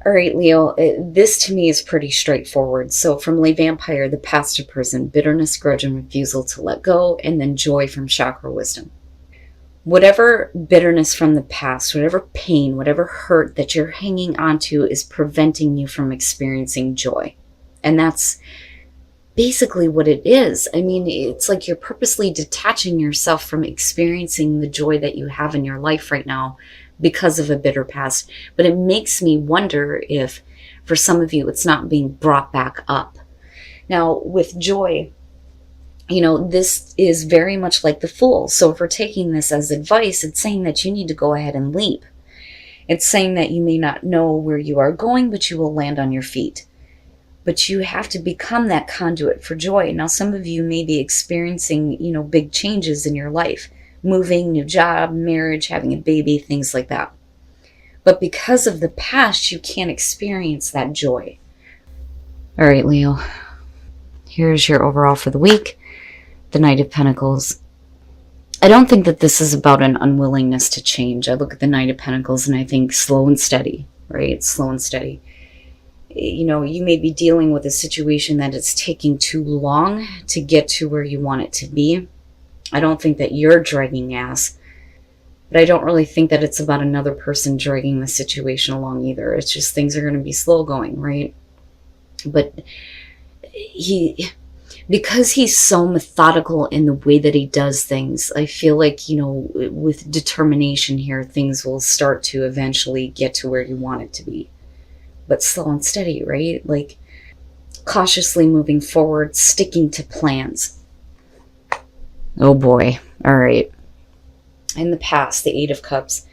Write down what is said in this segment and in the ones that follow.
All right, Leo, this to me is pretty straightforward. So from Le Vampire, the path to prison, bitterness, grudge, and refusal to let go, and then joy from chakra wisdom. Whatever bitterness from the past, whatever pain, whatever hurt that you're hanging on to is preventing you from experiencing joy. And that's basically what it is. I mean, it's like you're purposely detaching yourself from experiencing the joy that you have in your life right now because of a bitter past. But it makes me wonder if, for some of you, it's not being brought back up. Now, with joy, you know, this is very much like the Fool. So if we're taking this as advice, it's saying that you need to go ahead and leap. It's saying that you may not know where you are going, but you will land on your feet. But you have to become that conduit for joy. Now, some of you may be experiencing, you know, big changes in your life. Moving, new job, marriage, having a baby, things like that. But because of the past, you can't experience that joy. All right, Leo. Here's your overall for the week. The Knight of Pentacles. I don't think that this is about an unwillingness to change. I look at the Knight of Pentacles and I think slow and steady, right? Slow and steady. You know, you may be dealing with a situation that it's taking too long to get to where you want it to be. I don't think that you're dragging ass, but I don't really think that it's about another person dragging the situation along either. It's just things are going to be slow going, right? But because he's so methodical in the way that he does things, I feel like, you know, with determination here, things will start to eventually get to where you want it to be. But slow and steady, right? Like cautiously moving forward, sticking to plans. Oh boy. All right. In the past, the Eight of Cups.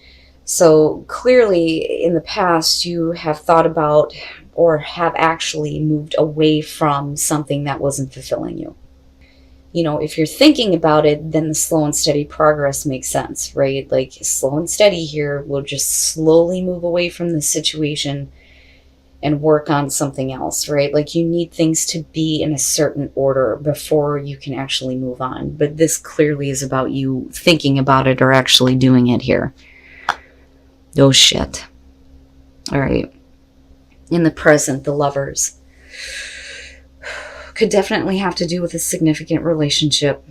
So clearly in the past, you have thought about or have actually moved away from something that wasn't fulfilling you. You know, if you're thinking about it, then the slow and steady progress makes sense, right? Like slow and steady here will just slowly move away from the situation and work on something else, right? Like you need things to be in a certain order before you can actually move on. But this clearly is about you thinking about it or actually doing it here. Oh shit. All right. In the present, the Lovers. Could definitely have to do with a significant relationship.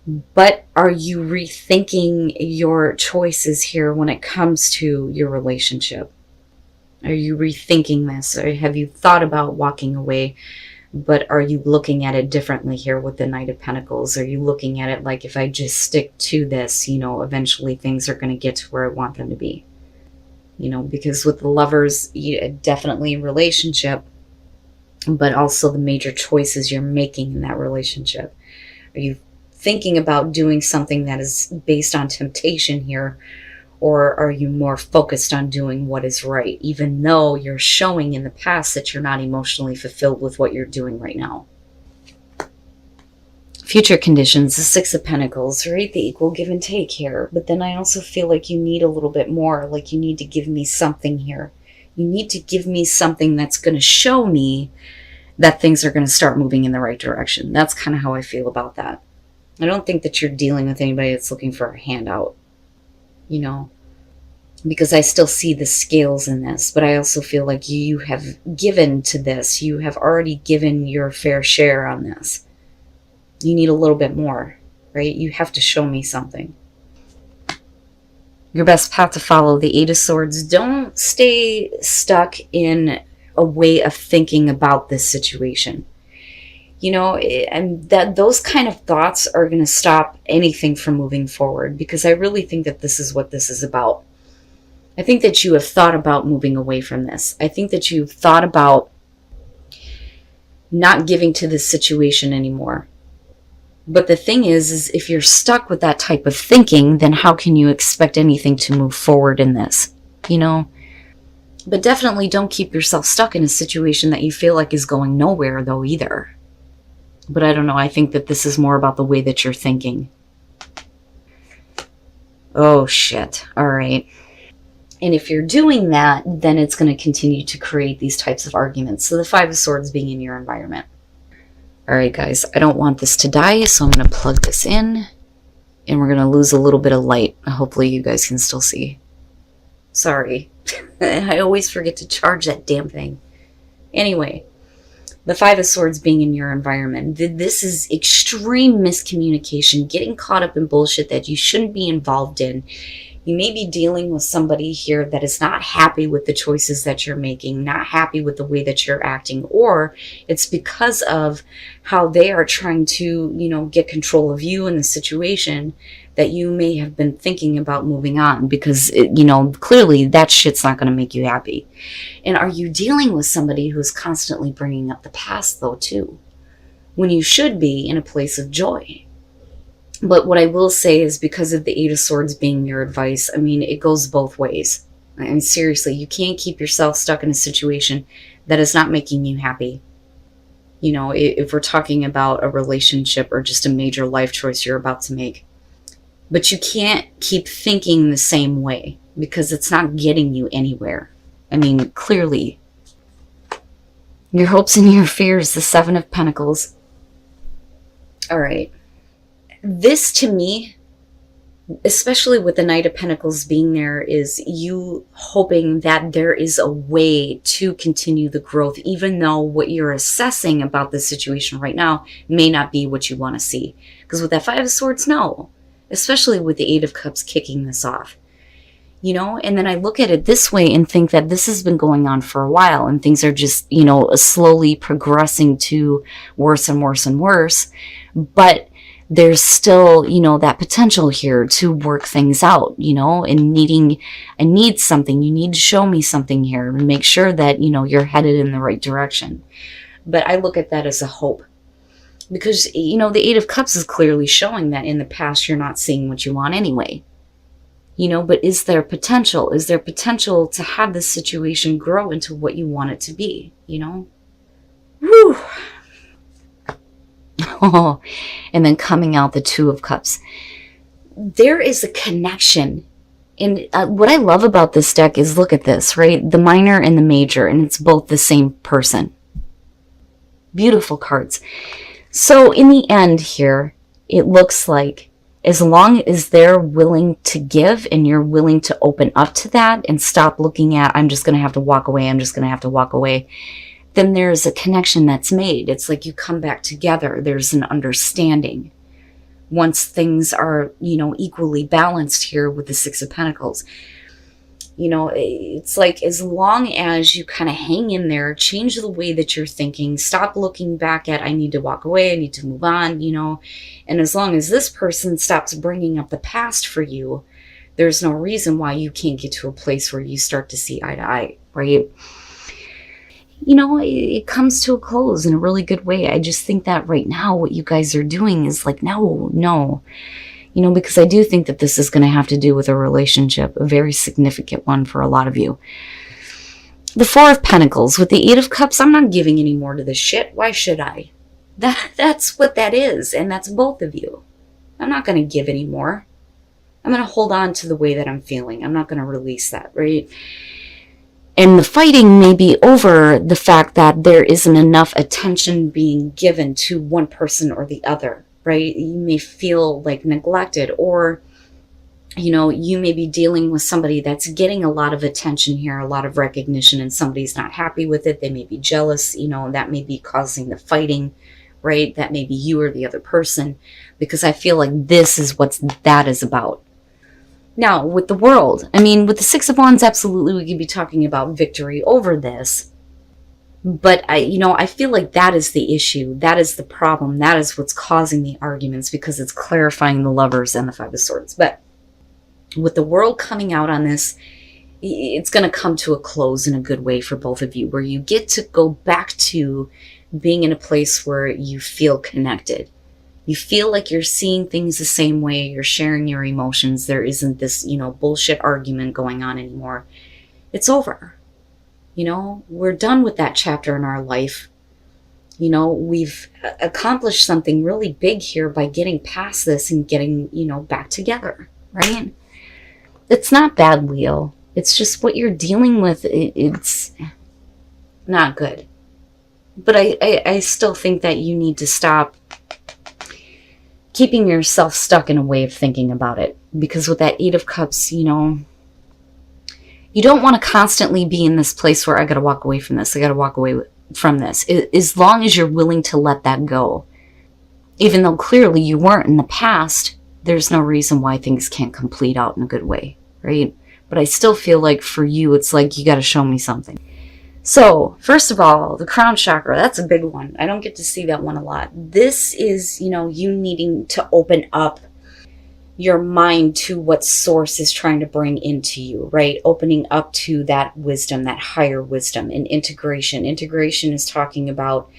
But are you rethinking your choices here when it comes to your relationship? Are you rethinking this? Or have you thought about walking away? But are you looking at it differently here with the Knight of Pentacles? Are you looking at it like if I just stick to this, you know, eventually things are going to get to where I want them to be? You know, because with the Lovers, definitely relationship, but also the major choices you're making in that relationship. Are you thinking about doing something that is based on temptation here? Or are you more focused on doing what is right, even though you're showing in the past that you're not emotionally fulfilled with what you're doing right now? Future conditions, the Six of Pentacles, right? The equal give and take here. But then I also feel like you need a little bit more, like you need to give me something here. You need to give me something that's going to show me that things are going to start moving in the right direction. That's kind of how I feel about that. I don't think that you're dealing with anybody that's looking for a handout, you know, because I still see the scales in this, but I also feel like you have given to this. You have already given your fair share on this. You need a little bit more, right? You have to show me something. Your best path to follow, the Eight of Swords. Don't stay stuck in a way of thinking about this situation. You know, and that those kind of thoughts are going to stop anything from moving forward, because I really think that this is what this is about. I think that you have thought about moving away from this. I think that you've thought about not giving to this situation anymore. But the thing is if you're stuck with that type of thinking, then how can you expect anything to move forward in this, you know? But definitely don't keep yourself stuck in a situation that you feel like is going nowhere, though, either. But I don't know. I think that this is more about the way that you're thinking. Oh, shit. All right. And if you're doing that, then it's going to continue to create these types of arguments. So the Five of Swords being in your environment. All right, guys, I don't want this to die, so I'm going to plug this in, and we're going to lose a little bit of light. Hopefully you guys can still see. Sorry. I always forget to charge that damn thing. Anyway, the Five of Swords being in your environment. This is extreme miscommunication, getting caught up in bullshit that you shouldn't be involved in. You may be dealing with somebody here that is not happy with the choices that you're making, not happy with the way that you're acting, or it's because of how they are trying to, get control of you in the situation that you may have been thinking about moving on because, clearly that shit's not going to make you happy. And are you dealing with somebody who's constantly bringing up the past, though, too, when you should be in a place of joy? But what I will say is, because of the Eight of Swords being your advice, it goes both ways. Seriously, you can't keep yourself stuck in a situation that is not making you happy. If we're talking about a relationship or just a major life choice you're about to make. But you can't keep thinking the same way because it's not getting you anywhere. Clearly. Your hopes and your fears, the Seven of Pentacles. All right. This, to me, especially with the Knight of Pentacles being there, is you hoping that there is a way to continue the growth, even though what you're assessing about the situation right now may not be what you want to see. Because with that Five of Swords, no. Especially with the Eight of Cups kicking this off. And then I look at it this way and think that this has been going on for a while and things are just, slowly progressing to worse and worse and worse. But there's still, that potential here to work things out, and I need something. You need to show me something here and make sure that, you're headed in the right direction. But I look at that as a hope. Because, the Eight of Cups is clearly showing that in the past you're not seeing what you want anyway. But is there potential? Is there potential to have this situation grow into what you want it to be, Whew. Oh, and then coming out the Two of Cups. There is a connection. And what I love about this deck is, look at this, right? The minor and the major, and it's both the same person. Beautiful cards. So in the end here, it looks like as long as they're willing to give and you're willing to open up to that and stop looking at, I'm just going to have to walk away, I'm just going to have to walk away, then there's a connection that's made. It's like you come back together. There's an understanding. Once things are, equally balanced here with the Six of Pentacles. It's like as long as you kind of hang in there, change the way that you're thinking, stop looking back at, I need to walk away, I need to move on, and as long as this person stops bringing up the past for you, there's no reason why you can't get to a place where you start to see eye to eye, right? It comes to a close in a really good way. I just think that right now what you guys are doing is like, no. Because I do think that this is going to have to do with a relationship, a very significant one for a lot of you. The Four of Pentacles with the Eight of Cups, I'm not giving any more to this shit. Why should I? That's what that is, and that's both of you. I'm not going to give any more. I'm going to hold on to the way that I'm feeling. I'm not going to release that, right? And the fighting may be over the fact that there isn't enough attention being given to one person or the other. Right? You may feel like neglected, or, you may be dealing with somebody that's getting a lot of attention here, a lot of recognition, and somebody's not happy with it. They may be jealous, that may be causing the fighting, right? That may be you or the other person, because I feel like this is what that is about. Now, with the World, with the Six of Wands, absolutely we could be talking about victory over this. But I feel like that is the issue. That is the problem. That is what's causing the arguments, because it's clarifying the Lovers and the Five of Swords. But with the World coming out on this, it's going to come to a close in a good way for both of you, where you get to go back to being in a place where you feel connected. You feel like you're seeing things the same way. You're sharing your emotions. There isn't this, bullshit argument going on anymore. It's over. We're done with that chapter in our life. We've accomplished something really big here by getting past this and getting, back together, right? It's not bad, Leo. It's just what you're dealing with. It's not good. But I still think that you need to stop keeping yourself stuck in a way of thinking about it. Because with that Eight of Cups, You don't want to constantly be in this place where I got to walk away from this. I got to walk away from this. As long as you're willing to let that go, even though clearly you weren't in the past, there's no reason why things can't complete out in a good way, right? But I still feel like for you, it's like you got to show me something. So, first of all, the crown chakra, that's a big one. I don't get to see that one a lot. This is, you needing to open up your mind to what source is trying to bring into you, right? Opening up to that wisdom, that higher wisdom, and integration. Integration is talking about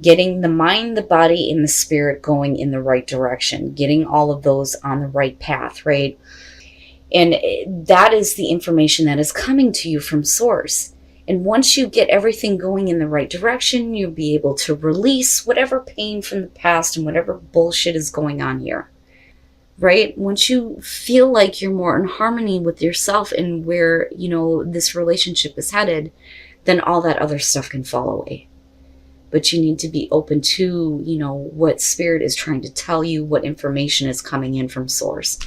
getting the mind, the body, and the spirit going in the right direction, getting all of those on the right path, right? And that is the information that is coming to you from source. And once you get everything going in the right direction, you'll be able to release whatever pain from the past and whatever bullshit is going on here, right? Once you feel like you're more in harmony with yourself and where, this relationship is headed, then all that other stuff can fall away. But you need to be open to, what spirit is trying to tell you, what information is coming in from source.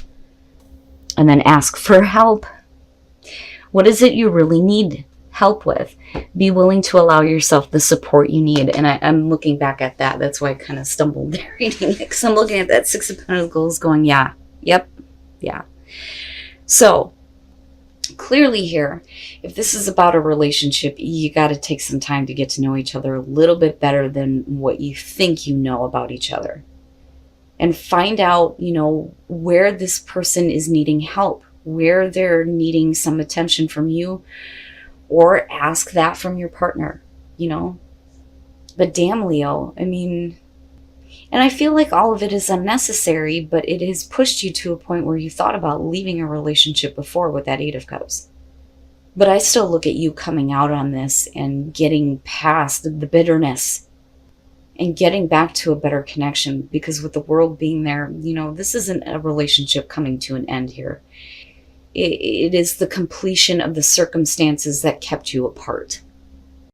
And then ask for help. What is it you really need help with? Be willing to allow yourself the support you need. And I'm looking back at that. That's why I kind of stumbled there reading it, because I'm looking at that Six of Pentacles going, yeah, yep, yeah. So clearly here, if this is about a relationship, you got to take some time to get to know each other a little bit better than what you think you know about each other. And find out, where this person is needing help, where they're needing some attention from you, or ask that from your partner, But damn, Leo, and I feel like all of it is unnecessary, but it has pushed you to a point where you thought about leaving a relationship before with that Eight of Cups. But I still look at you coming out on this and getting past the bitterness and getting back to a better connection, because with the world being there, this isn't a relationship coming to an end here. It is the completion of the circumstances that kept you apart.